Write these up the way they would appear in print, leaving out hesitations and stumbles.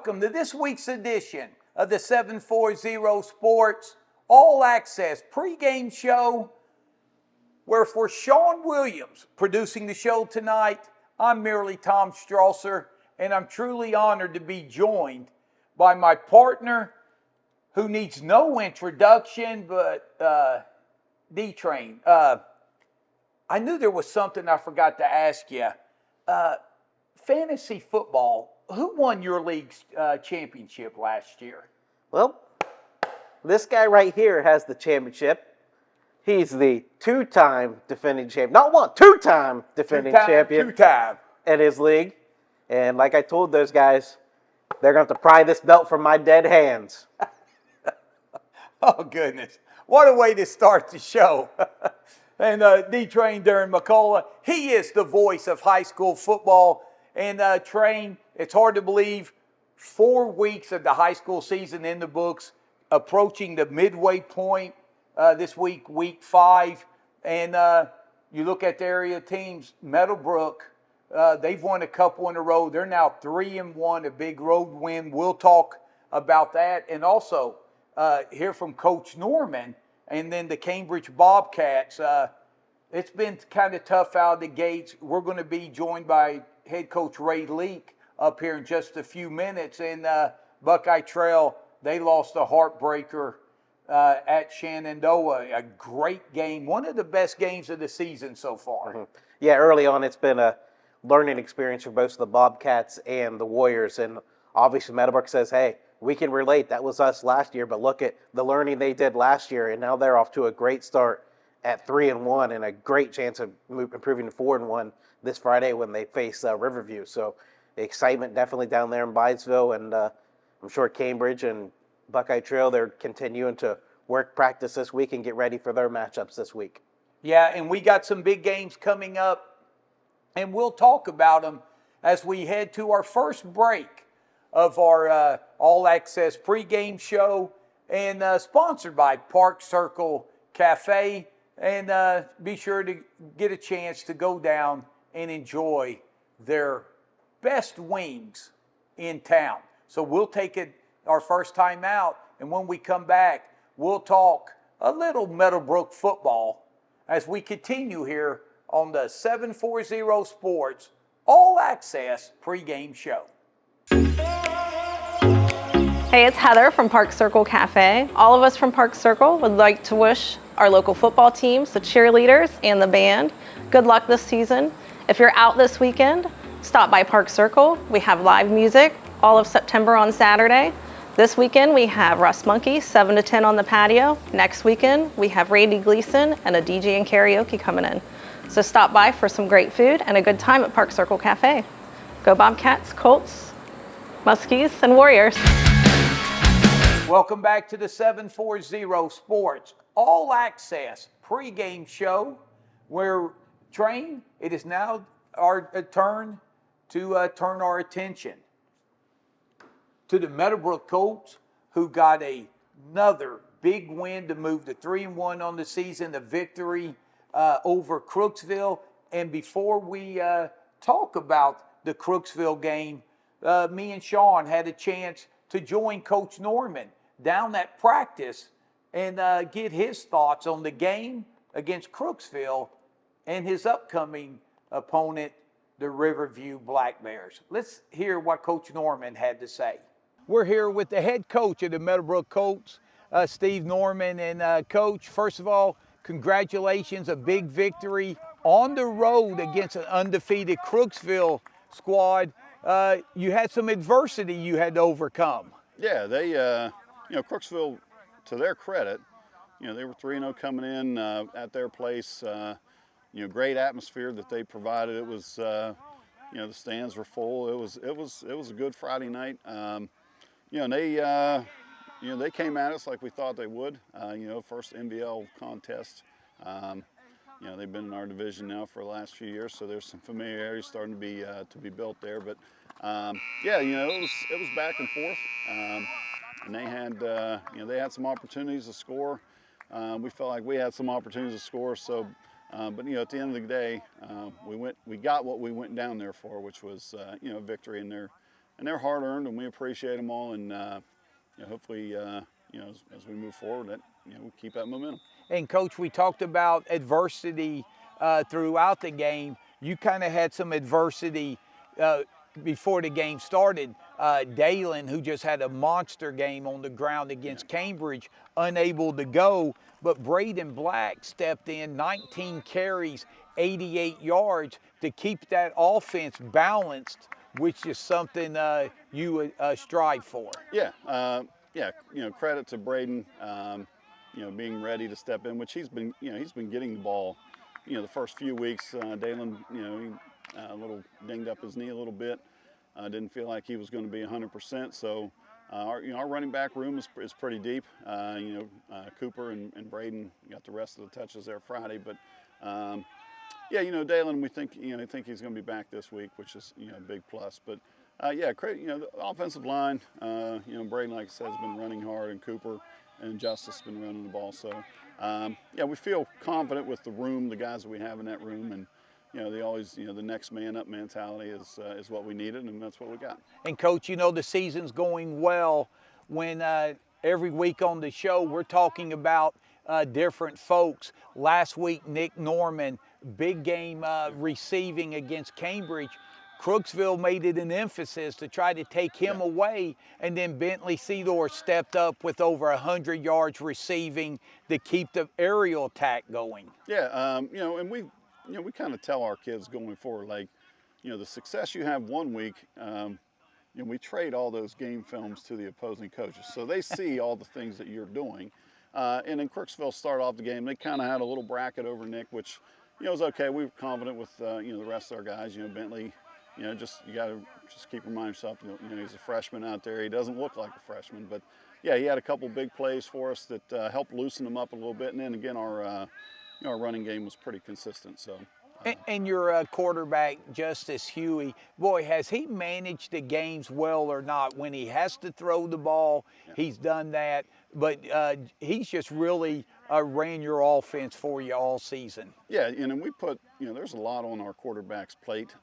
welcome to this week's edition of the 740 Sports All Access pregame show, where for Sean Williams producing the show tonight, I'm merely Tom Strasser, and I'm truly honored to be joined by my partner who needs no introduction, but D-Train. I knew there was something I forgot to ask you. Fantasy football, who won your league's championship last year? Well, this guy right here has the championship. He's the two-time defending champion. Not one, two-time defending champion. Two-time. At his league. And like I told those guys, they're going to have to pry this belt from my dead hands. Oh, goodness. What a way to start the show. And D-Train Darren McCullough, he is the voice of high school football. And Train, it's hard to believe, 4 weeks of the high school season in the books, approaching the midway point this week, week 5. And you look at the area teams, Meadowbrook, they've won a couple in a row. They're now 3-1, a big road win. We'll talk about that. And also hear from Coach Norman and then the Cambridge Bobcats. It's been kind of tough out of the gates. We're going to be joined by head coach Ray Leak up here in just a few minutes. And Buckeye Trail, they lost a heartbreaker at Shenandoah. A great game, one of the best games of the season so far. Mm-hmm. Yeah, early on it's been a learning experience for both the Bobcats and the Warriors. And obviously Meadowbrook says, hey, we can relate. That was us last year, but look at the learning they did last year, and now they're off to a great start at 3-1 and a great chance of improving to 4-1 this Friday when they face Riverview. So excitement definitely down there in Byesville, and I'm sure Cambridge and Buckeye Trail, they're continuing to work practice this week and get ready for their matchups this week. Yeah, and we got some big games coming up, and we'll talk about them as we head to our first break of our All Access pregame show, and sponsored by Park Circle Cafe. And be sure to get a chance to go down and enjoy their best wings in town. So we'll take it our first time out, and when we come back, we'll talk a little Meadowbrook football as we continue here on the 740 Sports All Access pregame show. Hey, it's Heather from Park Circle Cafe. All of us from Park Circle would like to wish our local football teams, the cheerleaders, and the band good luck this season. If you're out this weekend, stop by Park Circle. We have live music all of September on Saturday. This weekend we have Russ Monkey, 7 to 10 on the patio. Next weekend we have Randy Gleason and a DJ and karaoke coming in. So stop by for some great food and a good time at Park Circle Cafe. Go Bobcats, Colts, Muskies, and Warriors. Welcome back to the 740 Sports All Access pregame show, where, Train, it is now our turn to turn our attention to the Meadowbrook Colts, who got another big win to move to 3-1 on the season, a victory over Crooksville. And before we talk about the Crooksville game, me and Sean had a chance to join Coach Norman down at practice and get his thoughts on the game against Crooksville and his upcoming opponent, the Riverview Black Bears. Let's hear what Coach Norman had to say. We're here with the head coach of the Meadowbrook Colts, Steve Norman. And Coach, first of all, congratulations, a big victory on the road against an undefeated Crooksville squad. You had some adversity you had to overcome. Yeah, they, Crooksville, to their credit, they were 3-0 coming in at their place. Great atmosphere that they provided. It was, the stands were full. It was a good Friday night. They came at us like we thought they would. First NBL contest. They've been in our division now for the last few years, so there's some familiarity starting to be built there. But it was back and forth, and they had some opportunities to score. We felt like we had some opportunities to score. So, but at the end of the day, we got what we went down there for, which was victory in and they're hard earned, and we appreciate them all. And hopefully, as we move forward, that we keep that momentum. And Coach, we talked about adversity throughout the game. You kind of had some adversity before the game started. Dalen, who just had a monster game on the ground against Cambridge, unable to go, but Braden Black stepped in, 19 carries, 88 yards to keep that offense balanced, which is something you strive for. Yeah, credit to Braden, being ready to step in, which he's been getting the ball, the first few weeks. Dalen, he a little dinged up his knee a little bit. Didn't feel like he was going to be 100%. So our running back room is pretty deep. Cooper and Braden got the rest of the touches there Friday, but Dalen, we think he's going to be back this week, which is a big plus. But the offensive line, Braden, like I said, has been running hard, and Cooper and Justice have been running the ball. So we feel confident with the room, the guys that we have in that room, and they always, the next man up mentality is what we needed, and that's what we got. And Coach, the season's going well when every week on the show we're talking about different folks. Last week, Nick Norman, big game receiving against Cambridge. Crooksville made it an emphasis to try to take him away, and then Bentley Cedar stepped up with over 100 yards receiving to keep the aerial attack going. Yeah, and we kind of tell our kids going forward, like, the success you have one week, we trade all those game films to the opposing coaches, so they see all the things that you're doing. And then Crooksville started off the game. They kind of had a little bracket over Nick, which was okay. We were confident with the rest of our guys. Bentley, you got to just keep reminding yourself, he's a freshman out there. He doesn't look like a freshman, but yeah, he had a couple big plays for us that helped loosen him up a little bit. And then again, our running game was pretty consistent. So. And your quarterback, Justice Huey, boy, has he managed the games well or not? When he has to throw the ball, he's done that. But he's just really ran your offense for you all season. Yeah, and we put, there's a lot on our quarterback's plate.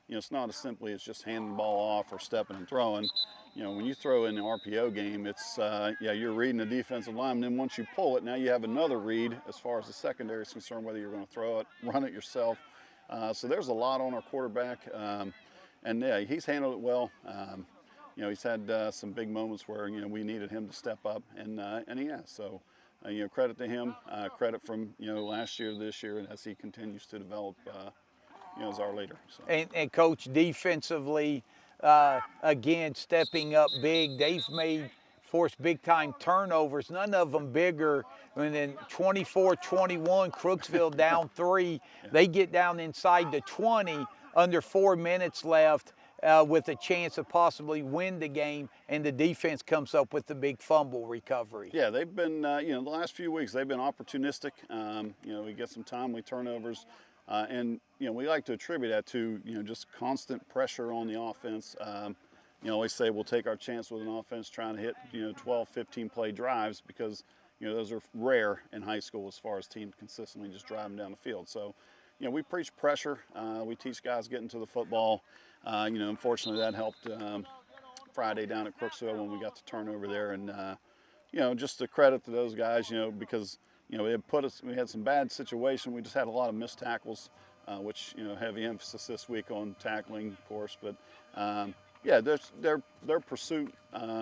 It's not as simply as just handing the ball off or stepping and throwing. When you throw in the RPO game, it's, you're reading the defensive line, and then once you pull it, now you have another read as far as the secondary is concerned, whether you're going to throw it, run it yourself. So there's a lot on our quarterback, and he's handled it well. He's had some big moments where, we needed him to step up, and he has. So, credit to him, credit from, last year to this year, and as he continues to develop, as our leader. So. And Coach, defensively, again, stepping up big. They've forced big-time turnovers, none of them bigger. And then 24-21, Crooksville down 3. They get down inside the 20, under 4 minutes left, with a chance of possibly win the game, and the defense comes up with the big fumble recovery. Yeah, they've been, the last few weeks, they've been opportunistic. We get some timely turnovers. And we like to attribute that to just constant pressure on the offense. Always say we'll take our chance with an offense trying to hit 12, 15 play drives, because those are rare in high school as far as teams consistently just driving down the field. So we preach pressure. We teach guys getting to the football. Unfortunately that helped Friday down at Crooksville when we got the turnover there, and just a credit to those guys, because we had some bad situation. We just had a lot of missed tackles, which, heavy emphasis this week on tackling, of course. But, their pursuit,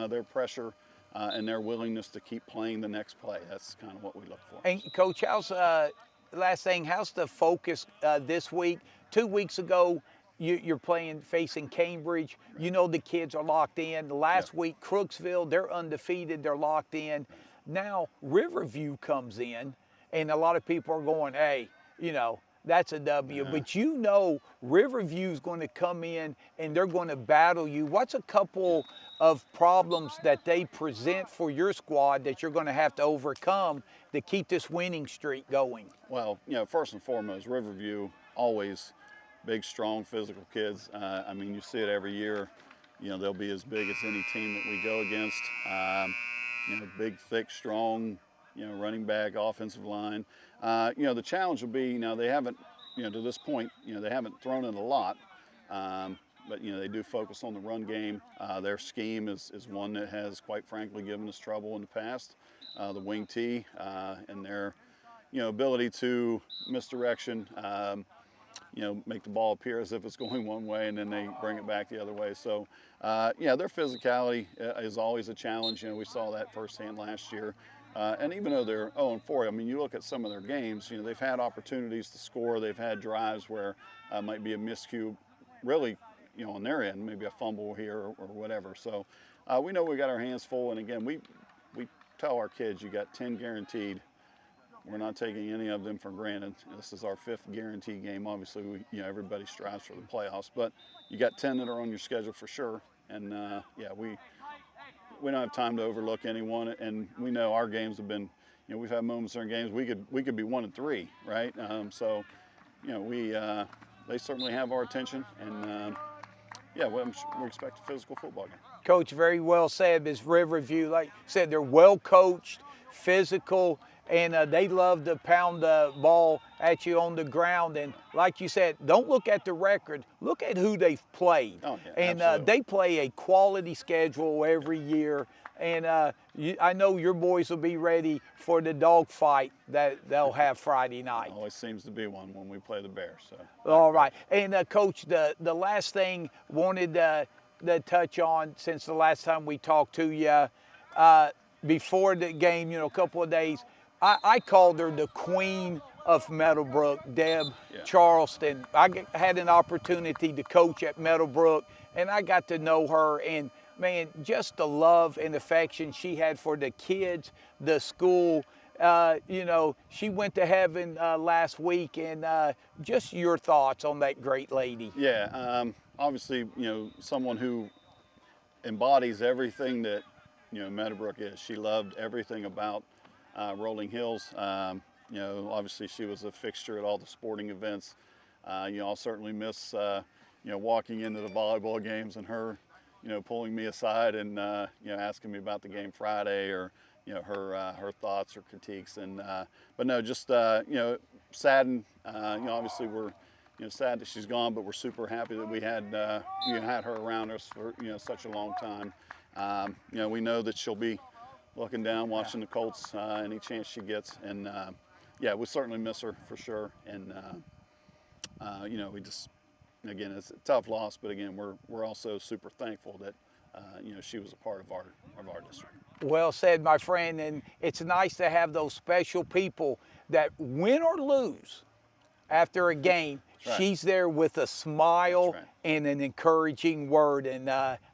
their pressure, and their willingness to keep playing the next play. That's kind of what we look for. And, Coach, how's the focus this week? 2 weeks ago, you're facing Cambridge. The kids are locked in. Last week, Crooksville, they're undefeated. They're locked in. Now, Riverview comes in, and a lot of people are going, hey, that's a W. But Riverview's going to come in, and they're going to battle you. What's a couple of problems that they present for your squad that you're going to have to overcome to keep this winning streak going? Well, first and foremost, Riverview, always big, strong, physical kids. You see it every year. They'll be as big as any team that we go against. Big, thick, strong, running back, offensive line. The challenge will be, they haven't, to this point, they haven't thrown it a lot. but they do focus on the run game. Their scheme is one that has, quite frankly, given us trouble in the past. The wing T and their ability to misdirection. Make the ball appear as if it's going one way and then they bring it back the other way. So, their physicality is always a challenge. We saw that firsthand last year. And even though they're 0-4, I mean, you look at some of their games, they've had opportunities to score. They've had drives where might be a miscue, really, on their end, maybe a fumble here or whatever. So we know we got our hands full. And again, we tell our kids, you got 10 guaranteed. We're not taking any of them for granted. This is our 5th guaranteed game. Obviously, everybody strives for the playoffs, but you got 10 that are on your schedule for sure. And we don't have time to overlook anyone. And we know our games have been, we've had moments in our games we could be 1-3, right? So, they certainly have our attention, and we expect a physical football game. Coach, very well said. This Riverview, like I said, they're well coached, physical, and they love to pound the ball at you on the ground. And like you said, don't look at the record. Look at who they've played. Oh, yeah, and they play a quality schedule every year. And I know your boys will be ready for the dogfight that they'll have Friday night. Always seems to be one when we play the Bears. So. All right. And, Coach, the last thing wanted to touch on since the last time we talked to you, before the game, a couple of days, I called her the Queen of Meadowbrook, Deb Charleston. I had an opportunity to coach at Meadowbrook, and I got to know her. And, man, just the love and affection she had for the kids, the school. She went to heaven last week, and just your thoughts on that great lady. Yeah, obviously, someone who embodies everything that, Meadowbrook is. She loved everything about Rolling Hills. Obviously she was a fixture at all the sporting events. I'll certainly miss, walking into the volleyball games and her, pulling me aside and, asking me about the game Friday or, her thoughts or critiques. And, but no, just, saddened. Obviously we're, sad that she's gone, but we're super happy that we had, had her around us for, such a long time. We know that she'll be looking down, watching the Colts any chance she gets. And, we certainly miss her for sure. And, we just, again, it's a tough loss, but again, we're also super thankful that, she was a part of our district. Well said, my friend. And it's nice to have those special people that win or lose after a game. Right. She's there with a smile and an encouraging word, and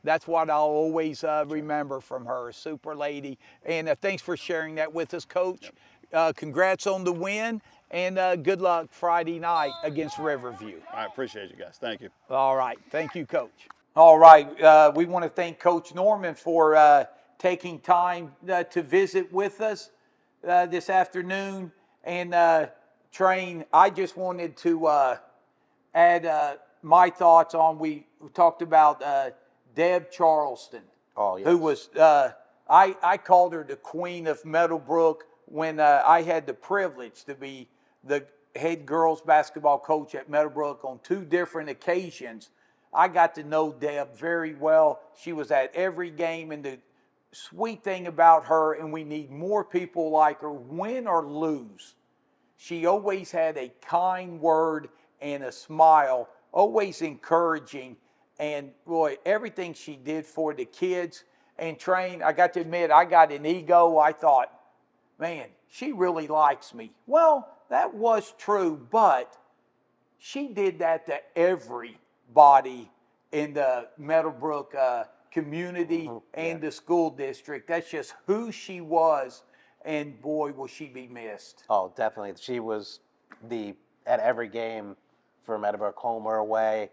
that's what I'll always remember from her. Super lady. And thanks for sharing that with us, Coach. Yep. Congrats on the win, and good luck Friday night against Riverview. I appreciate you guys. Thank you. All right. Thank you, Coach. All right. We want to thank Coach Norman for taking time to visit with us this afternoon. And Train, I just wanted to add my thoughts on, we talked about Deb Charleston. Oh, yes. Who was, I called her the Queen of Meadowbrook when I had the privilege to be the head girls basketball coach at Meadowbrook on 2 different occasions. I got to know Deb very well. She was at every game, and the sweet thing about her, and we need more people like her, win or lose, she always had a kind word and a smile, always encouraging. And boy, everything she did for the kids. And Train, I got to admit, I got an ego. I thought, man, she really likes me. Well, that was true, but she did that to everybody in the Meadowbrook community and the school district. That's just who she was. And boy, will she be missed. Oh, definitely. She was at every game for Meadowbrook, home or away,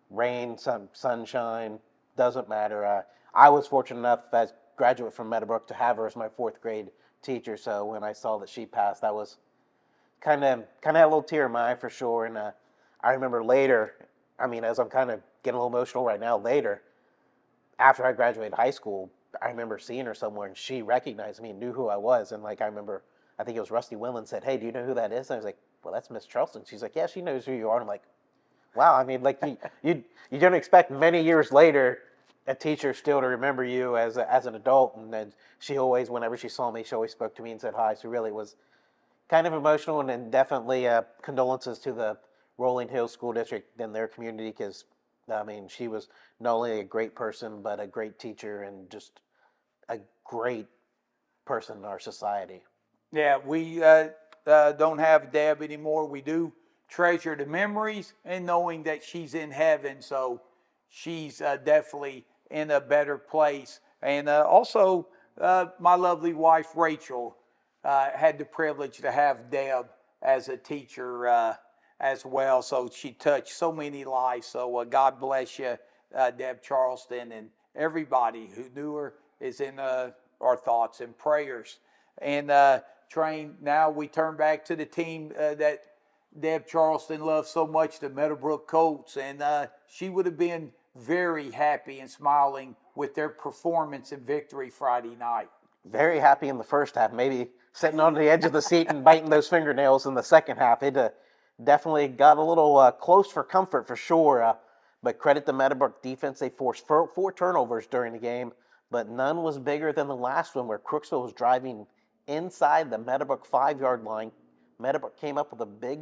rain, sunshine, doesn't matter. I was fortunate enough as a graduate from Meadowbrook to have her as my 4th grade teacher. So when I saw that she passed, that was kind of had a little tear in my eye for sure. And I remember later, as I'm kind of getting a little emotional right now, later, after I graduated high school, I remember seeing her somewhere, and she recognized me and knew who I was. And, I remember, I think it was Rusty Winland said, "Hey, do you know who that is?" And I was like, "Well, that's Miss Charleston." She's like, "Yeah, she knows who you are." And I'm like, Wow, I mean, like you don't expect many years later a teacher still to remember you as an adult, and then she always, whenever she saw me, she always spoke to me and said hi. So really, it was kind of emotional, and then definitely condolences to the Rolling Hills School District and their community, because I mean, she was not only a great person but a great teacher and just a great person in our society. Yeah, we don't have Deb anymore. We do treasure the memories and knowing that she's in heaven. So she's definitely in a better place. And also, my lovely wife, Rachel, had the privilege to have Deb as a teacher as well. So she touched so many lives. So God bless you, Deb Charleston, and everybody who knew her is in our thoughts and prayers. And Train, now we turn back to the team that Deb Charleston loves so much, the Meadowbrook Colts. And she would have been very happy and smiling with their performance and victory Friday night. Very happy in the first half, maybe sitting on the edge of the seat and biting those fingernails in the second half. It definitely got a little close for comfort for sure. But credit the Meadowbrook defense. They forced four turnovers during the game, but none was bigger than the last one where Crooksville was driving inside the Meadowbrook 5-yard line. Meadowbrook came up with a big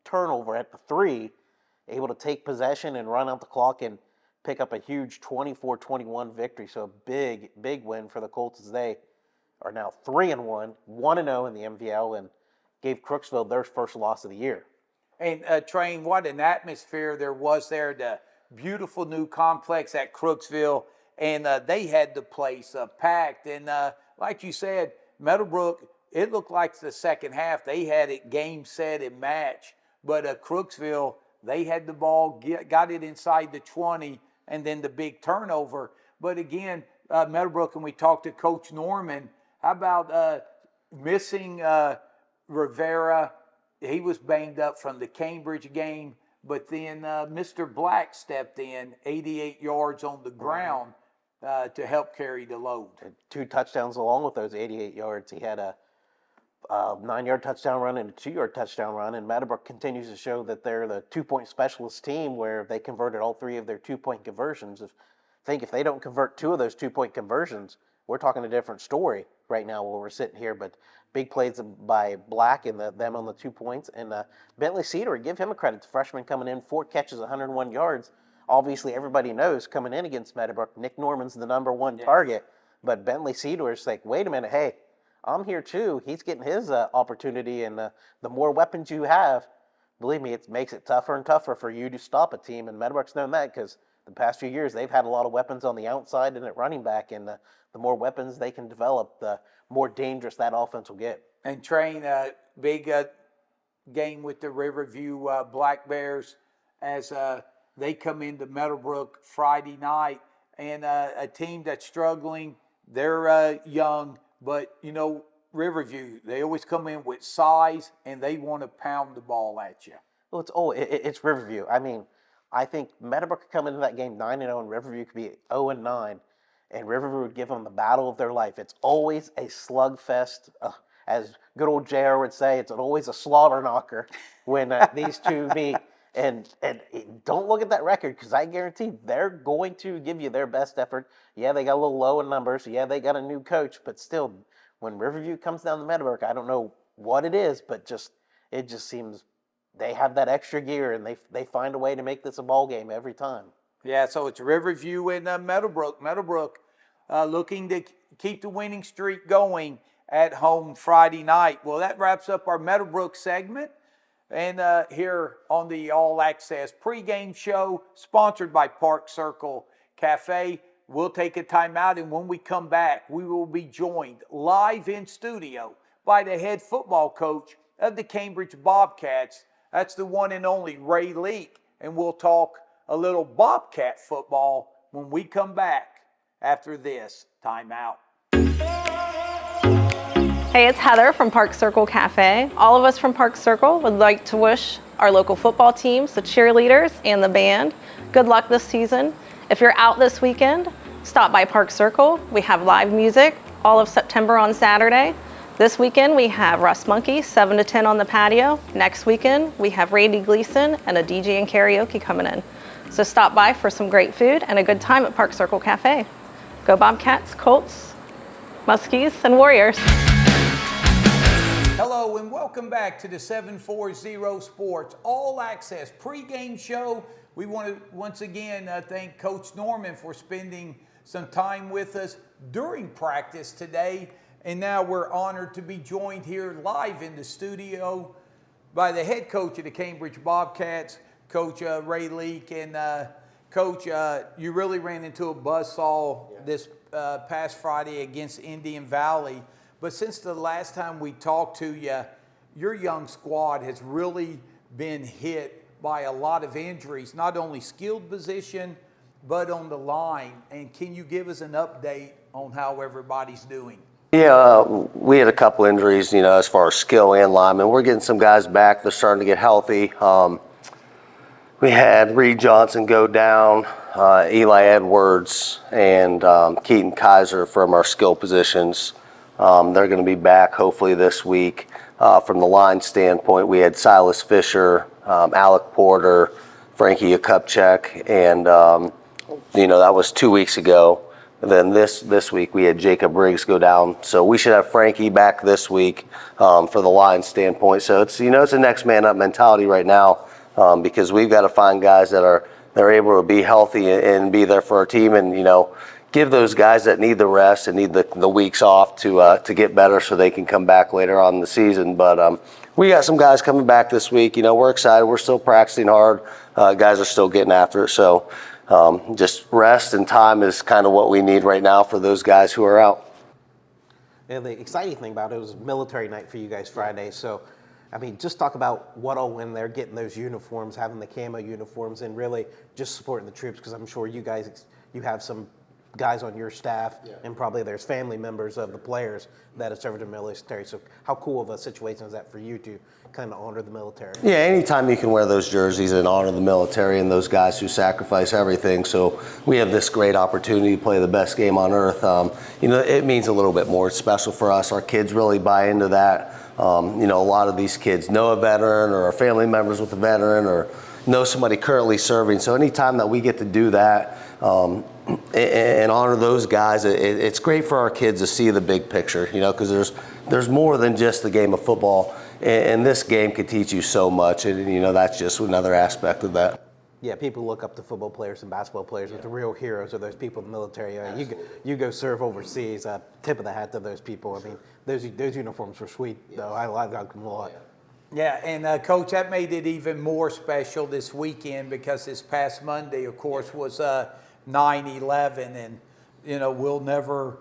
turnover at the 3, able to take possession and run out the clock and pick up a huge 24-21 victory. So a big win for the Colts as they are now 3-1, 1-0 in the MVL, and gave Crooksville their first loss of the year. And Train, what an atmosphere there was there, the beautiful new complex at Crooksville, and they had the place packed. And like you said, Meadowbrook, it looked like the second half they had it game, set, and match. But Crooksville, they had the ball, got it inside the 20, and then the big turnover. But again, Meadowbrook, and we talked to Coach Norman, how about missing Rivera? He was banged up from the Cambridge game, but then Mr. Black stepped in, 88 yards on the ground to help carry the load. 2 touchdowns along with those 88 yards. He had a 9-yard touchdown run and a 2-yard touchdown run, and Meadowbrook continues to show that they're the 2-point specialist team where they converted all 3 of their 2-point conversions. If they don't convert 2 of those 2-point conversions, we're talking a different story right now where we're sitting here. But big plays by Black and them on the 2 points. And Bentley Cedar, give him a credit. The freshman coming in, 4 catches, 101 yards. Obviously, everybody knows coming in against Meadowbrook, Nick Norman's the number 1 target. But Bentley Cedar is like, wait a minute, hey, I'm here too. He's getting his opportunity. And the more weapons you have, believe me, it makes it tougher and tougher for you to stop a team. And Meadowbrook's known that because the past few years, they've had a lot of weapons on the outside and at running back. And the more weapons they can develop, the more dangerous that offense will get. And Train, big game with the Riverview Black Bears as they come into Meadowbrook Friday night. And a team that's struggling, they're young, but, you know, Riverview, they always come in with size, and they want to pound the ball at you. Well, it's Riverview. I mean, I think Meadowbrook could come into that game 9-0, and Riverview could be 0-9, and Riverview would give them the battle of their life. It's always a slugfest. As good old JR would say, it's always a slaughter knocker when these two meet. And don't look at that record, because I guarantee they're going to give you their best effort. Yeah, they got a little low in numbers. Yeah, they got a new coach. But still, when Riverview comes down to Meadowbrook, I don't know what it is, but it just seems they have that extra gear, and they find a way to make this a ball game every time. Yeah, so it's Riverview and Meadowbrook. Meadowbrook looking to keep the winning streak going at home Friday night. Well, that wraps up our Meadowbrook segment. And here on the All Access pregame show, sponsored by Park Circle Cafe, we'll take a timeout, and when we come back, we will be joined live in studio by the head football coach of the Cambridge Bobcats. That's the one and only Ray Leake, and we'll talk a little Bobcat football when we come back after this timeout. Hey, it's Heather from Park Circle Cafe. All of us from Park Circle would like to wish our local football teams, the cheerleaders, and the band good luck this season. If you're out this weekend, stop by Park Circle. We have live music all of September on Saturday. This weekend we have Russ Monkey, 7 to 10 on the patio. Next weekend we have Randy Gleason and a DJ and karaoke coming in. So stop by for some great food and a good time at Park Circle Cafe. Go Bobcats, Colts, Muskies, and Warriors. Hello and welcome back to the 740 Sports All Access pregame show. We want to once again thank Coach Norman for spending some time with us during practice today. And now we're honored to be joined here live in the studio by the head coach of the Cambridge Bobcats, Coach Ray Leake. And Coach, you really ran into a buzzsaw this past Friday against Indian Valley. But since the last time we talked to you, your young squad has really been hit by a lot of injuries, not only skilled position, but on the line. And can you give us an update on how everybody's doing? Yeah, we had a couple injuries, as far as skill and linemen. We're getting some guys back. They're starting to get healthy. We had Reed Johnson go down, Eli Edwards, and Keaton Kaiser from our skill positions. They're going to be back hopefully this week. From the line standpoint, we had Silas Fisher, Alec Porter, Frankie Yakupchak, and that was 2 weeks ago. And then this week we had Jacob Briggs go down, so we should have Frankie back this week for the line standpoint. So it's it's a next man up mentality right now because we've got to find guys that are able to be healthy and be there for our team, and give those guys that need the rest and need the weeks off to get better so they can come back later on in the season. But we got some guys coming back this week. We're excited. We're still practicing hard. Guys are still getting after it. So just rest and time is kind of what we need right now for those guys who are out. And the exciting thing about it was military night for you guys Friday. So, just talk about what all when they're getting those uniforms, having the camo uniforms, and really just supporting the troops, because I'm sure you have some guys on your staff, and probably there's family members of the players that have served in the military. So how cool of a situation is that for you to kind of honor the military? Yeah, anytime you can wear those jerseys and honor the military and those guys who sacrifice everything. So we have this great opportunity to play the best game on earth. It means a little bit more. It's special for us. Our kids really buy into that. A lot of these kids know a veteran or are family members with a veteran or know somebody currently serving. So anytime that we get to do that, and honor those guys, it's great for our kids to see the big picture, because there's more than just the game of football, and this game can teach you so much, and that's just another aspect of that. Yeah, people look up to football players and basketball players, but the real heroes are those people in the military. You go serve overseas, tip of the hat to those people. Those uniforms were sweet, though. I like them a lot. Yeah, and Coach, that made it even more special this weekend because this past Monday, of course, was 9/11, and we'll never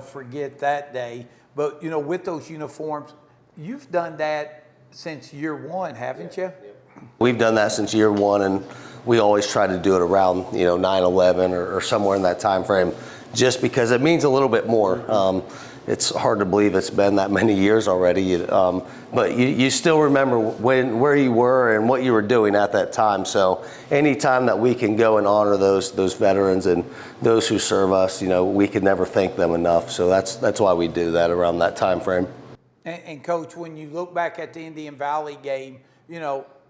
forget that day. But with those uniforms, you've done that since year one, haven't you? We've done that since year one, and we always try to do it around 9/11 or somewhere in that time frame, just because it means a little bit more. It's hard to believe it's been that many years already, but you still remember where you were and what you were doing at that time. So anytime that we can go and honor those veterans and those who serve us, we can never thank them enough. So that's why we do that around that time frame. And Coach, when you look back at the Indian Valley game,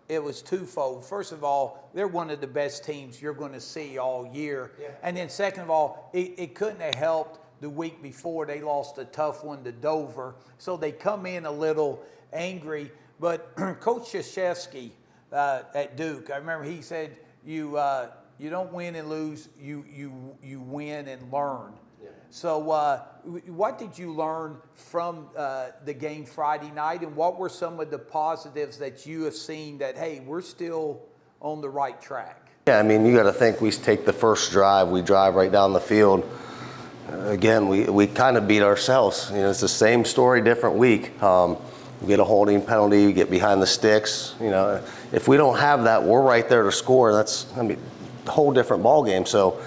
it was twofold. First of all, they're one of the best teams you're going to see all year. Yeah. And then second of all, it couldn't have helped the week before they lost a tough one to Dover. So they come in a little angry. But Coach Krzyzewski at Duke, I remember he said, you don't win and lose, you win and learn. Yeah. So what did you learn from the game Friday night, and what were some of the positives that you have seen that, hey, we're still on the right track? Yeah, you got to think we take the first drive, we drive right down the field. Again, we kind of beat ourselves. It's the same story, different week. We get a holding penalty, we get behind the sticks. If we don't have that, we're right there to score. That's a whole different ball game. So,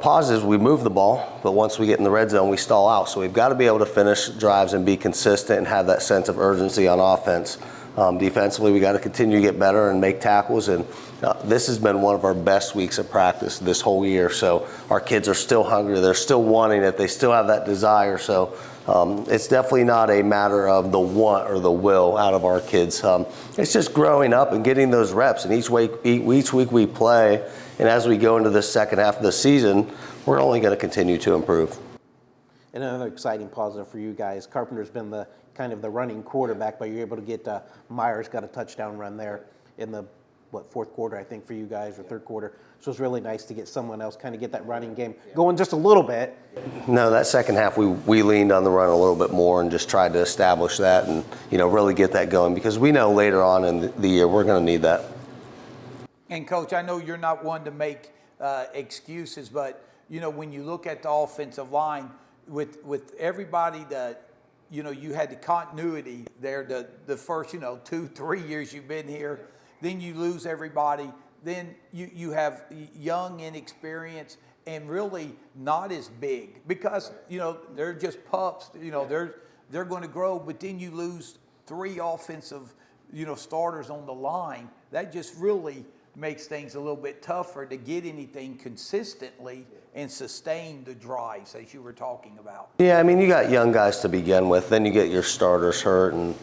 positives, we move the ball, but once we get in the red zone, we stall out. So we've got to be able to finish drives and be consistent and have that sense of urgency on offense. Defensively, we got to continue to get better and make tackles, and this has been one of our best weeks of practice this whole year. So our kids are still hungry, they're still wanting it, they still have that desire. So It's definitely not a matter of the want or the will out of our kids. It's just growing up and getting those reps. And each week we play, and as we go into the second half of the season, we're only going to continue to improve. And another exciting positive for you guys, Carpenter's been the kind of the running quarterback, but you're able to get Myers got a touchdown run there in the fourth quarter, I think, for you guys, or third quarter. So it's really nice to get someone else kind of get that running game going just a little bit. No, that second half we leaned on the run a little bit more and just tried to establish that and really get that going, because we know later on in the year we're going to need that. And Coach, I know you're not one to make excuses, but when you look at the offensive line with everybody that you had the continuity there the first 2-3 years you've been here, then you lose everybody, then you have young, inexperienced, and really not as big, because they're just pups. They're going to grow, but then you lose 3 offensive starters on the line. That just really makes things a little bit tougher to get anything consistently and sustain the drives, as you were talking about. Yeah, I mean, you got young guys to begin with, then you get your starters hurt, and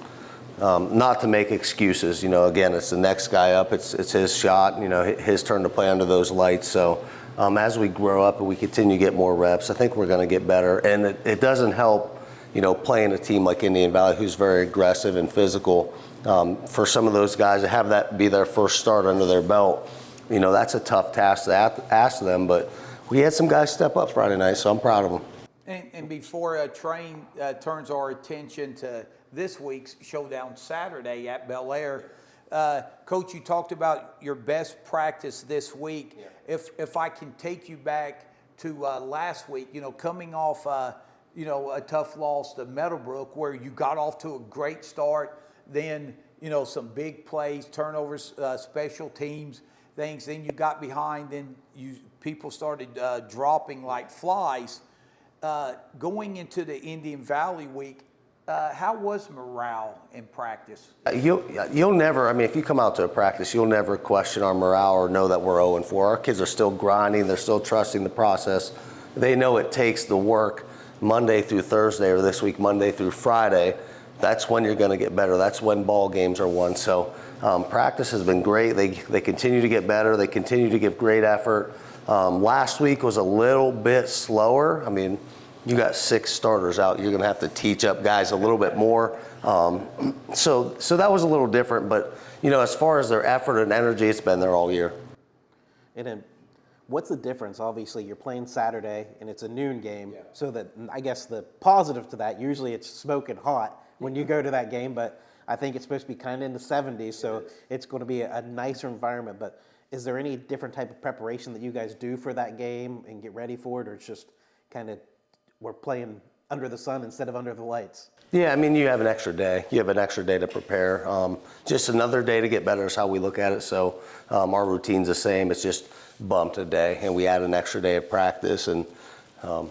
not to make excuses, again, it's the next guy up, it's his shot, his turn to play under those lights. So as we grow up and we continue to get more reps, I think we're going to get better. And it doesn't help, playing a team like Indian Valley, who's very aggressive and physical. For some of those guys to have that be their first start under their belt, that's a tough task to ask them. But we had some guys step up Friday night, so I'm proud of them. And before Train turns our attention to this week's showdown Saturday at Bel Air, Coach, you talked about your best practice this week. Yeah. If I can take you back to last week, coming off a tough loss to Meadowbrook, where you got off to a great start, then some big plays, turnovers, special teams things. Then you got behind, then people started dropping like flies. Going into the Indian Valley week, how was morale in practice? You'll never, if you come out to a practice, you'll never question our morale or know that we're 0-4. Our kids are still grinding. They're still trusting the process. They know it takes the work Monday through Thursday, or this week Monday through Friday. That's when you're going to get better. That's when ball games are won. So practice has been great. They continue to get better. They continue to give great effort. Last week was a little bit slower. You got 6 starters out. You're going to have to teach up guys a little bit more. So that was a little different. But, as far as their effort and energy, it's been there all year. And then what's the difference? Obviously, you're playing Saturday, and it's a noon game. Yeah. So that, I guess the positive to that, usually it's smoking hot when you go to that game. But I think it's supposed to be kind of in the 70s. So it's going to be a nicer environment. But is there any different type of preparation that you guys do for that game and get ready for it? Or it's just kind of we're playing under the sun instead of under the lights? Yeah, you have an extra day. You have an extra day to prepare. Just another day to get better is how we look at it. So our routine's the same. It's just bumped a day, and we add an extra day of practice. And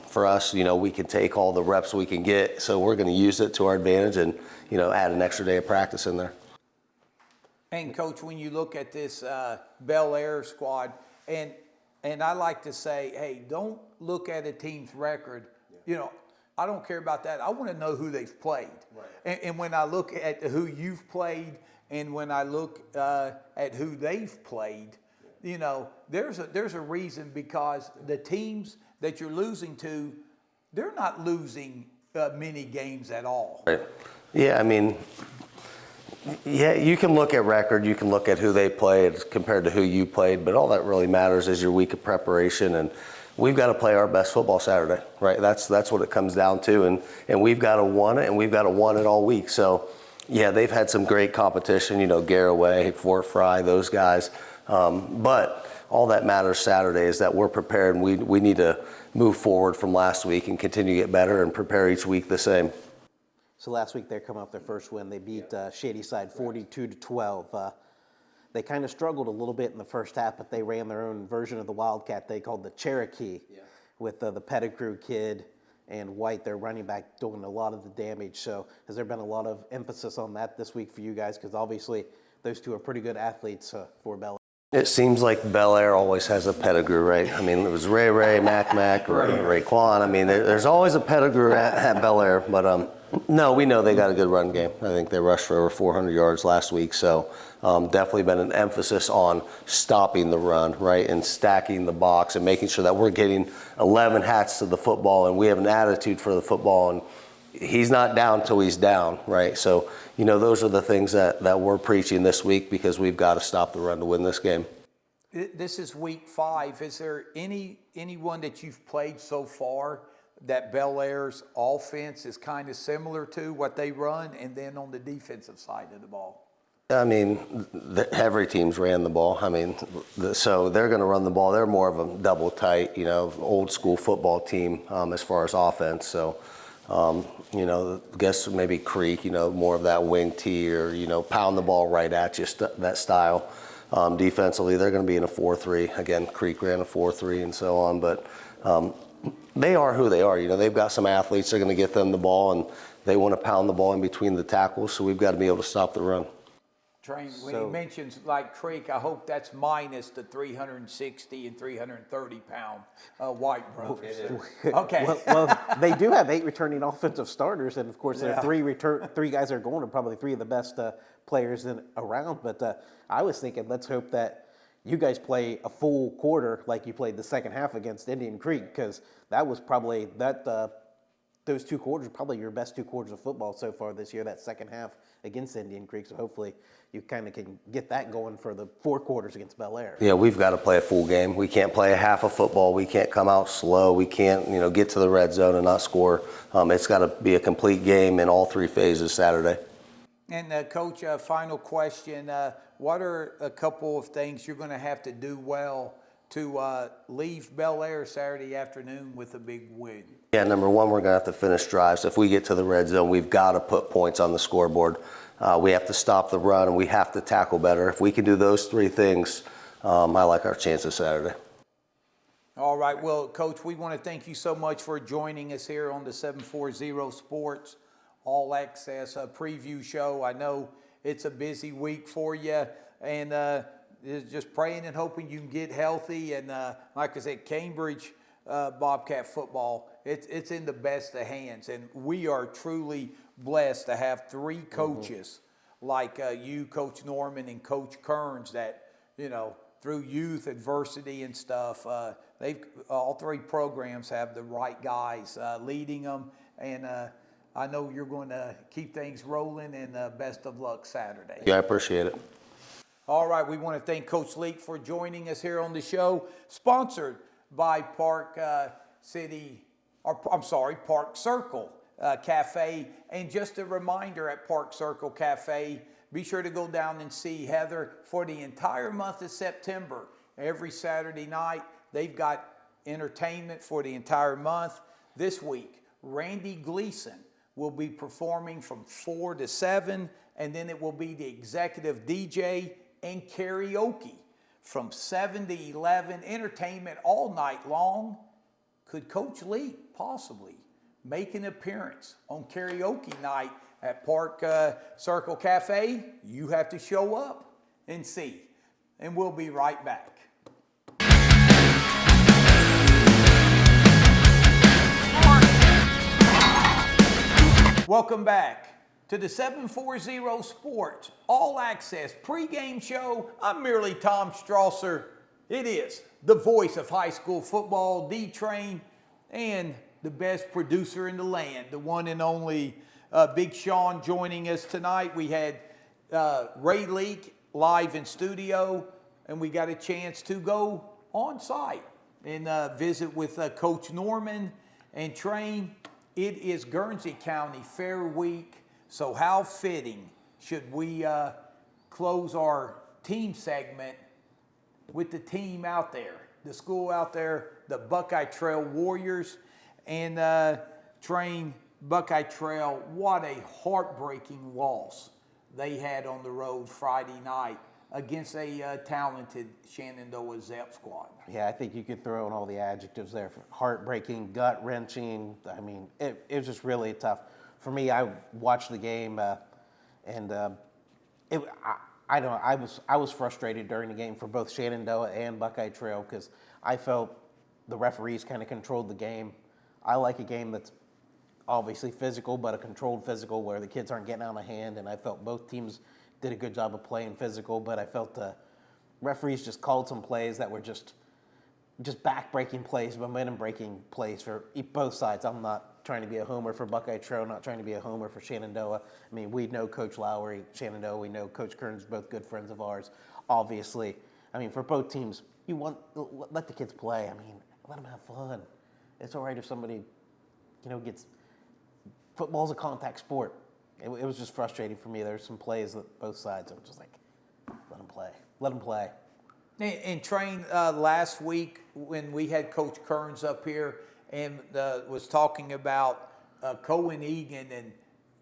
for us, we can take all the reps we can get. So we're going to use it to our advantage and, add an extra day of practice in there. And Coach, when you look at this Bel Air squad, and I like to say, hey, don't look at a team's record. I don't care about that. I want to know who they've played. Right. And when I look at who you've played, and when I look at who they've played, there's a reason, because the teams that you're losing to, they're not losing many games at all. Right. Yeah, you can look at record, you can look at who they played compared to who you played, but all that really matters is your week of preparation, and we've got to play our best football Saturday, right? That's what it comes down to, and we've got to win it, and we've got to win it all week. So, yeah, they've had some great competition, Garraway, Fort Fry, those guys, but all that matters Saturday is that we're prepared, and we need to move forward from last week and continue to get better and prepare each week the same. So last week they come off their first win. They beat Shadyside 42-12. They kind of struggled a little bit in the first half, but they ran their own version of the Wildcat they called the Cherokee, with the Pettigrew kid and White, their running back, doing a lot of the damage. So has there been a lot of emphasis on that this week for you guys? Because obviously those two are pretty good athletes for Bel Air. It seems like Bel Air always has a pedigree, right? I mean, it was Ray, Mac, Raekwon. I mean, there's always a pedigree at Bel Air. But no, we know they got a good run game. I think they rushed for over 400 yards last week. So definitely been an emphasis on stopping the run, right, and stacking the box and making sure that we're getting 11 hats to the football, and we have an attitude for the football. And he's not down till he's down, right? So, those are the things that we're preaching this week, because we've got to stop the run to win this game. This is week 5. Is there anyone that you've played so far that Bel Air's offense is kind of similar to what they run, and then on the defensive side of the ball? I mean, every team's ran the ball. I mean, so they're going to run the ball. They're more of a double tight, old school football team as far as offense. So, I guess maybe Creek, more of that wing tee, or, pound the ball right at you, that style. Defensively, they're going to be in a 4-3. Again, Creek ran a 4-3 and so on. But they are who they are. They've got some athletes. They're going to get them the ball, and they want to pound the ball in between the tackles. So we've got to be able to stop the run. Train, when he mentions like Creek, I hope that's minus the 360 and 330 pound white brothers. Okay. Well, they do have 8 returning offensive starters, and of course there are 3 guys that are going, and probably 3 of the best players around. But I was thinking, let's hope that you guys play a full quarter like you played the second half against Indian Creek, because that was probably those 2 quarters are probably your best 2 quarters of football so far this year, that second half against Indian Creek. So hopefully you kind of can get that going for the 4 quarters against Bel Air. Yeah, we've got to play a full game. We can't play a half of football. We can't come out slow. We can't, get to the red zone and not score. It's got to be a complete game in all 3 phases Saturday. And Coach, final question. What are a couple of things you're going to have to do well to leave Bel Air Saturday afternoon with a big win? Yeah, number 1, we're going to have to finish drives. If we get to the red zone, we've got to put points on the scoreboard. We have to stop the run, and we have to tackle better. If we can do those 3 things, I like our chances Saturday. All right. Well, Coach, we want to thank you so much for joining us here on the 740 Sports All Access preview show. I know it's a busy week for you, and just praying and hoping you can get healthy. And like I said, Cambridge Bobcat football, it's in the best of hands, and we are truly blessed to have 3 coaches like you, Coach Norman, and Coach Kearns, that through youth adversity and stuff, they've all 3 programs have the right guys leading them, and I know you're going to keep things rolling, and best of luck Saturday. Yeah, I appreciate it. All right, we want to thank Coach Leak for joining us here on the show, sponsored by Park Circle Cafe. And just a reminder, at Park Circle Cafe, be sure to go down and see Heather for the entire month of September. Every Saturday night, they've got entertainment for the entire month. This week, Randy Gleason will be performing from 4 to 7, and then it will be the executive DJ and karaoke from 7 to 11, entertainment all night long. Could Coach Lee possibly make an appearance on karaoke night at Park Circle Cafe? You have to show up and see. And we'll be right back. Welcome back to the 740 Sports All Access pregame show. I'm merely Tom Strasser. It is the voice of high school football, D-Train, and the best producer in the land, the one and only Big Sean joining us tonight. We had Ray Leak live in studio, and we got a chance to go on site and visit with Coach Norman and Train. It is Guernsey County Fair Week. So how fitting should we close our team segment with the team out there, the school out there, the Buckeye Trail Warriors, and Train Buckeye Trail. What a heartbreaking loss they had on the road Friday night against a talented Shenandoah Zep squad. Yeah, I think you could throw in all the adjectives there. Heartbreaking, gut-wrenching. I mean, it was just really tough. For me, I watched the game, and I know I was frustrated during the game for both Shenandoah and Buckeye Trail because I felt the referees kind of controlled the game. I like a game that's obviously physical, but a controlled physical where the kids aren't getting out of hand. And I felt both teams did a good job of playing physical, but I felt the referees just called some plays that were just back-breaking plays, momentum-breaking plays for both sides. I'm not trying to be a homer for Buckeye Trail, not trying to be a homer for Shenandoah. I mean, we know Coach Lowry, Shenandoah. We know Coach Kearns, both good friends of ours. Obviously, I mean, for both teams, let the kids play. I mean, let them have fun. It's all right if somebody, gets. Football's a contact sport. It was just frustrating for me. There's some plays that both sides. I was just like, let them play. Let them play. And Train, last week when we had Coach Kearns up here and was talking about Cohen Egan and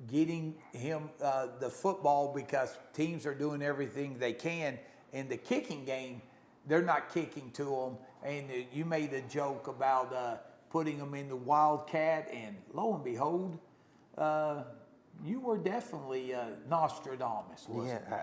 getting him the football because teams are doing everything they can. In the kicking game, they're not kicking to them. And you made a joke about putting them in the Wildcat, and lo and behold, you were definitely Nostradamus, wasn't you?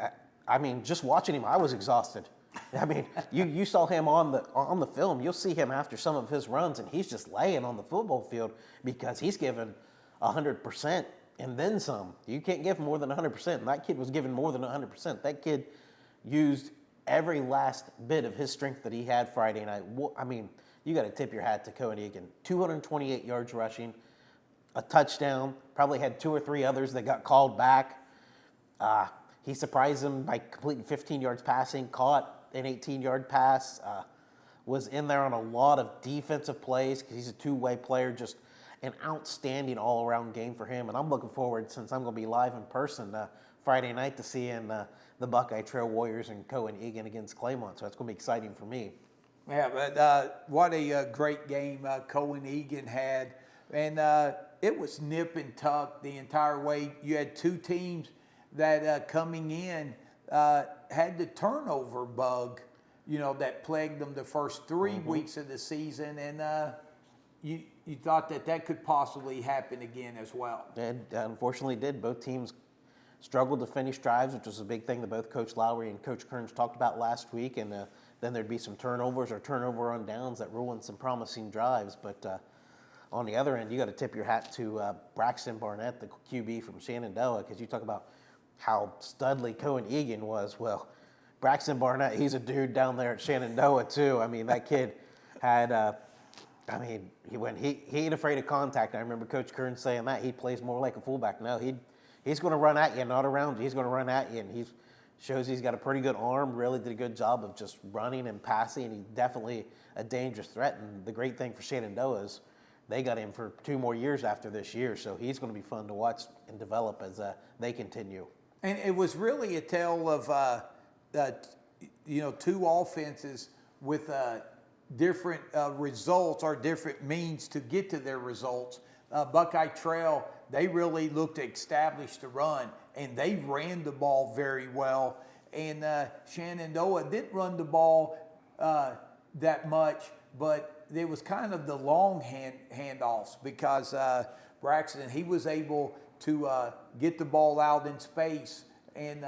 I mean, just watching him, I was exhausted. I mean, you saw him on the film. You'll see him after some of his runs, and he's just laying on the football field because he's given 100% and then some. You can't give more than 100%, and that kid was giving more than 100%. That kid used every last bit of his strength that he had Friday night. I mean, you got to tip your hat to Cohen Egan. 228 yards rushing, a touchdown, probably had 2 or 3 others that got called back. He surprised them by completing 15 yards passing, caught an 18-yard pass, was in there on a lot of defensive plays because he's a two-way player, just an outstanding all-around game for him. And I'm looking forward, since I'm going to be live in person Friday night, to seeing the Buckeye Trail Warriors and Cohen Egan against Claymont. So it's going to be exciting for me. Yeah, but what a great game Cohen Egan had. And it was nip and tuck the entire way. You had two teams that coming in had the turnover bug, that plagued them the first 3 weeks of the season. And you thought that could possibly happen again as well. And unfortunately did. Both teams struggled to finish drives, which was a big thing that both Coach Lowry and Coach Kearns talked about last week. And then there'd be some turnovers or turnover on downs that ruined some promising drives. But on the other end, you got to tip your hat to Braxton Barnett, the QB from Shenandoah, because you talk about how studly Cohen Egan was. Well, Braxton Barnett, he's a dude down there at Shenandoah too. I mean, that kid had, he ain't afraid of contact. I remember Coach Kearns saying that. He plays more like a fullback. No, he's going to run at you, not around you. He's going to run at you, and he shows he's got a pretty good arm, really did a good job of just running and passing, and he's definitely a dangerous threat. And the great thing for Shenandoah is they got him for 2 more years after this year, so he's going to be fun to watch and develop as they continue. And it was really a tale of, two offenses with different results or different means to get to their results. Buckeye Trail, they really looked to establish the run, and they ran the ball very well. And Shenandoah didn't run the ball that much, but there was kind of the long handoffs because Braxton, he was able to get the ball out in space and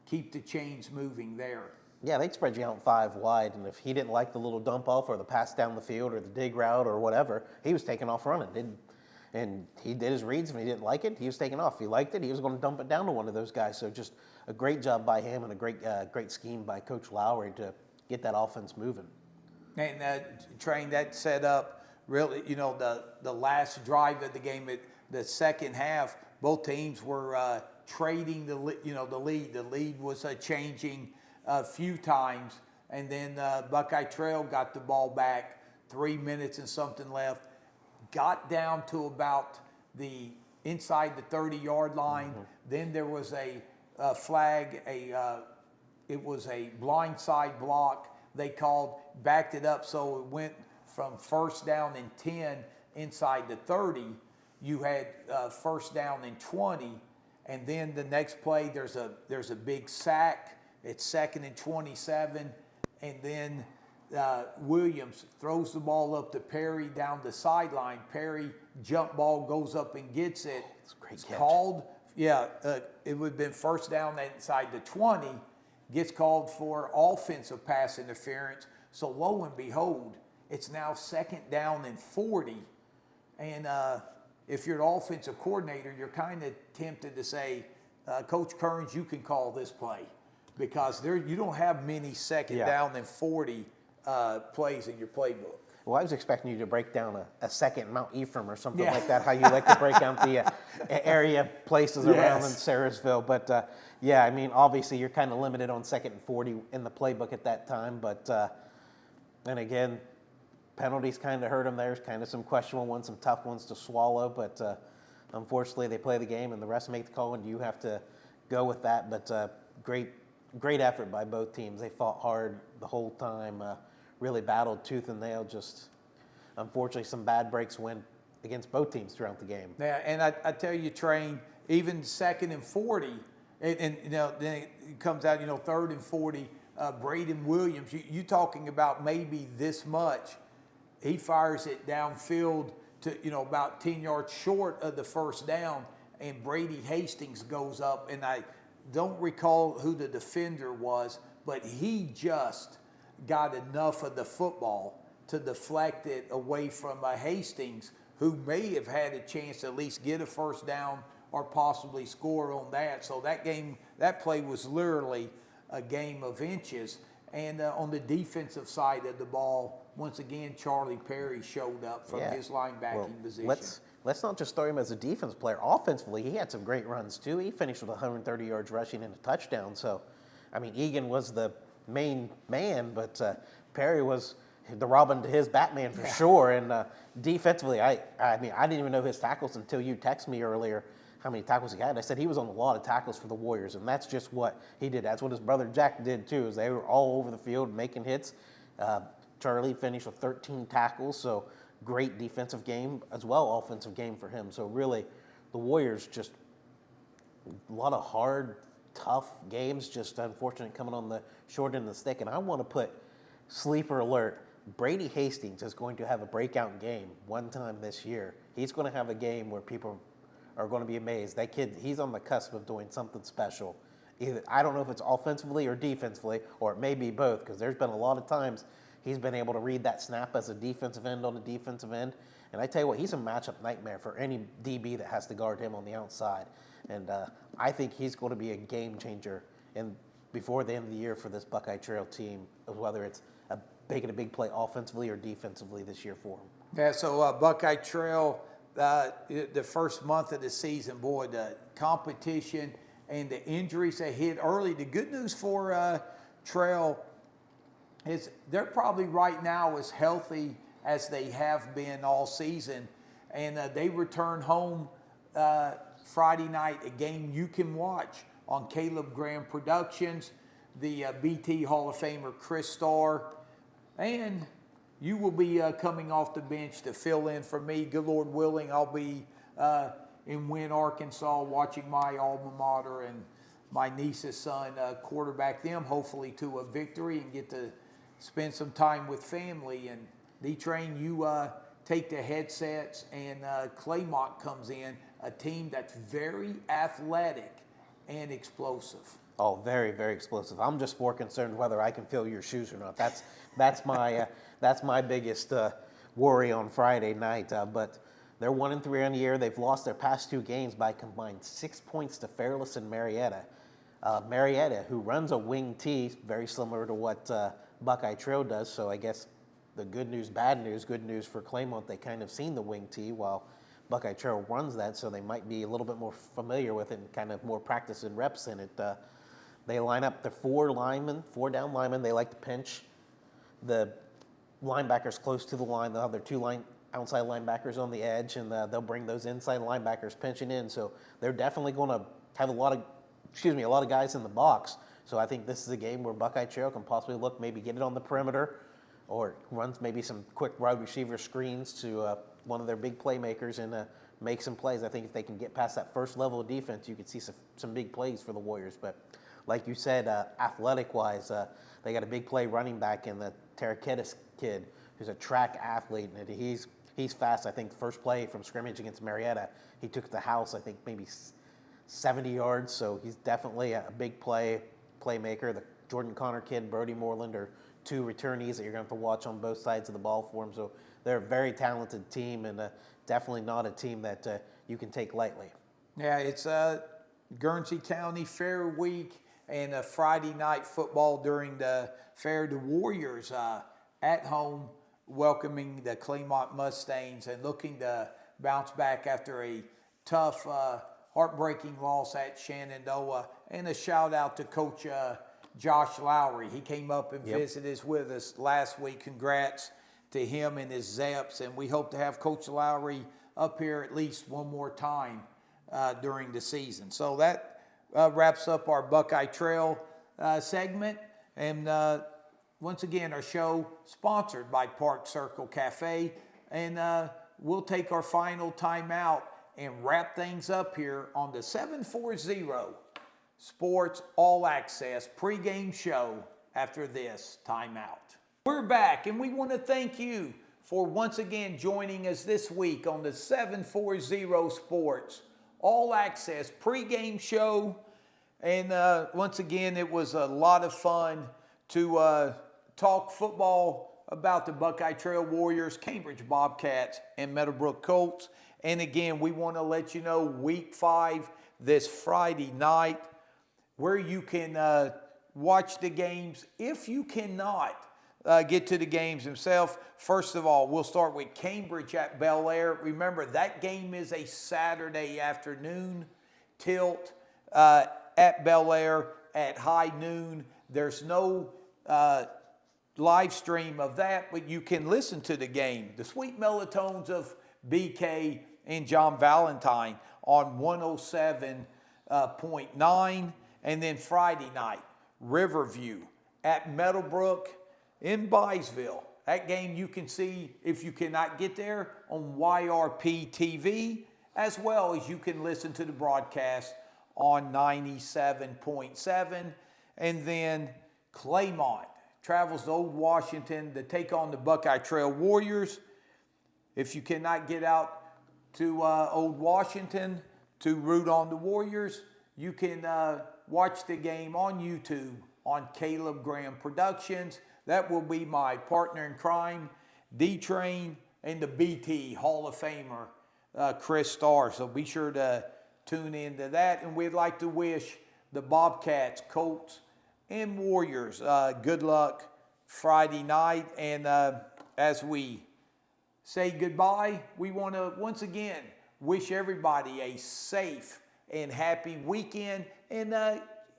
keep the chains moving there. Yeah, they'd spread you out 5 wide, and if he didn't like the little dump off or the pass down the field or the dig route or whatever, he was taking off running. And he did his reads. If he didn't like it, he was taking off. If he liked it, he was going to dump it down to one of those guys. So just a great job by him and a great scheme by Coach Lowry to get that offense moving. And Train, that set up really, the last drive of the game, the second half, both teams were trading the lead. The lead was changing a few times, and then Buckeye Trail got the ball back, 3 minutes and something left, got down to about the inside the 30-yard line. Then there was a flag, it was a blindside block. They called, backed it up, so it went from first down and 10 inside the 30. You had first down and 20, and then the next play there's a big sack. It's 2nd and 27, and then Williams throws the ball up to Perry down the sideline. Perry jump ball goes up and gets it. It's a great It's catch. called. Yeah, it would have been first down inside the 20, gets called for offensive pass interference. So lo and behold, it's now 2nd down and 40. And if you're an offensive coordinator, you're kind of tempted to say, Coach Kearns, you can call this play, because you don't have many 2nd down and 40 plays in your playbook. Well, I was expecting you to break down a second Mount Ephraim or something like that, how you like to break down the area places around in Sarahsville. But, yeah, I mean, obviously you're kind of limited on 2nd and 40 in the playbook at that time. But, and again, penalties kind of hurt them. There's kind of some questionable ones, some tough ones to swallow. But, unfortunately, they play the game and the rest make the call, and you have to go with that. But great effort by both teams. They fought hard the whole time. Really battled tooth and nail. Just unfortunately some bad breaks went against both teams throughout the game. Yeah, and I tell you, Train, even 2nd and 40, and you know, then it comes out, you know, 3rd and 40, Braden Williams, you talking about maybe this much, he fires it downfield to, you know, about 10 yards short of the 1st down, and Brady Hastings goes up, and I don't recall who the defender was, but he just got enough of the football to deflect it away from Hastings, who may have had a chance to at least get a 1st down or possibly score on that. So that play was literally a game of inches. And on the defensive side of the ball, once again, Charlie Perry showed up from his linebacking position. Let's not just throw him as a defense player. Offensively, he had some great runs too. He finished with 130 yards rushing and a touchdown. So, I mean, Egan was the main man, but Perry was the Robin to his Batman for sure. And defensively, I mean, I didn't even know his tackles until you texted me earlier how many tackles he had. I said he was on a lot of tackles for the Warriors, and that's just what he did. That's what his brother Jack did too, is they were all over the field making hits. Charlie finished with 13 tackles, so great defensive game as well, offensive game for him. So really, the Warriors just a lot of hard, tough games, just unfortunate coming on the short end of the stick. And I want to put sleeper alert. Brady Hastings is going to have a breakout game one time this year. He's going to have a game where people are going to be amazed. That kid, he's on the cusp of doing something special. Either, I don't know if it's offensively or defensively, or it may be both, because there's been a lot of times he's been able to read that snap as a defensive end on a defensive end. And I tell you what, he's a matchup nightmare for any DB that has to guard him on the outside. And I think he's going to be a game changer before the end of the year for this Buckeye Trail team, whether it's making a big play offensively or defensively this year for him. Yeah, so Buckeye Trail, the first month of the season, boy, the competition and the injuries that hit early. The good news for Trail is they're probably right now as healthy as they have been all season. And they return home Friday night, a game you can watch on Caleb Graham Productions, the BT Hall of Famer Chris Starr, and you will be coming off the bench to fill in for me. Good Lord willing, I'll be in Wynne, Arkansas, watching my alma mater and my niece's son quarterback them, hopefully to a victory, and get to spend some time with family. And D-Train, you take the headsets, and Claymont comes in, a team that's very athletic and explosive. Oh, very, very explosive. I'm just more concerned whether I can fill your shoes or not. That's my biggest worry on Friday night. But they're 1-3 on the year. They've lost their past 2 games by combined 6 points to Fairless and Marietta. Marietta, who runs a wing T, very similar to what Buckeye Trail does. So I guess the good news, bad news, good news for Claymont, they kind of seen the wing T while Buckeye Trail runs that, so they might be a little bit more familiar with it and kind of more practice and reps in it. They line up the 4 down linemen. They like to pinch the linebackers close to the line. They'll have their 2 outside linebackers on the edge, and they'll bring those inside linebackers pinching in. So they're definitely going to have a lot of guys in the box. So I think this is a game where Buckeye Trail can possibly maybe get it on the perimeter, or runs maybe some quick wide receiver screens to one of their big playmakers and make some plays. I think if they can get past that first level of defense, you could see some big plays for the Warriors. But like you said, athletic-wise, they got a big play running back in the Terraketis kid, who's a track athlete, and he's fast. I think the first play from scrimmage against Marietta, he took the house, I think maybe 70 yards, so he's definitely a big playmaker. The Jordan Connor Kid, Brody Moreland are two returnees that you're going to have to watch on both sides of the ball for them. So they're a very talented team, and definitely not a team that you can take lightly. Yeah, it's Guernsey County Fair Week and Friday night football during the fair. The Warriors at home welcoming the Claymont Mustangs and looking to bounce back after a tough, heartbreaking loss at Shenandoah. And a shout out to Coach Josh Lowry. He came up and visited with us last week. Congrats to him and his Zeps. And we hope to have Coach Lowry up here at least one more time during the season. So that wraps up our Buckeye Trail segment. And once again, our show sponsored by Park Circle Cafe. And we'll take our final timeout and wrap things up here on the 740 Sports All Access pregame show after this timeout. We're back, and we want to thank you for once again joining us this week on the 740 Sports All Access pregame show. And once again, it was a lot of fun to talk football about the Buckeye Trail Warriors, Cambridge Bobcats, and Meadowbrook Colts. And again, we want to let you know week 5 this Friday night, where you can watch the games. If you cannot get to the games themselves, first of all, we'll start with Cambridge at Bel Air. Remember, that game is a Saturday afternoon tilt at Bel Air at high noon. There's no live stream of that, but you can listen to the game. The Sweet Melatones of BK and John Valentine on 107.9. And then Friday night, Riverview at Meadowbrook in Byesville. That game you can see, if you cannot get there, on YRP TV, as well as you can listen to the broadcast on 97.7. And then Claymont travels to Old Washington to take on the Buckeye Trail Warriors. If you cannot get out to Old Washington to root on the Warriors, you can watch the game on YouTube on Caleb Graham Productions. That will be my partner in crime, D-Train, and the BT Hall of Famer, Chris Starr. So be sure to tune into that. And we'd like to wish the Bobcats, Colts, and Warriors good luck Friday night. And as we say goodbye, we want to once again wish everybody a safe and happy weekend. And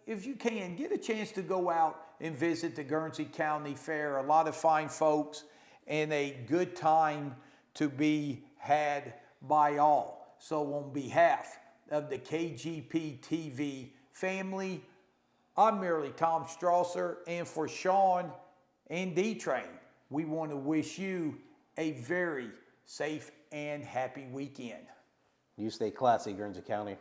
if you can, get a chance to go out and visit the Guernsey County Fair. A lot of fine folks and a good time to be had by all. So on behalf of the KGP TV family, I'm merely Tom Strasser, and for Sean and D-Train, we want to wish you a very safe and happy weekend. You stay classy, Guernsey County.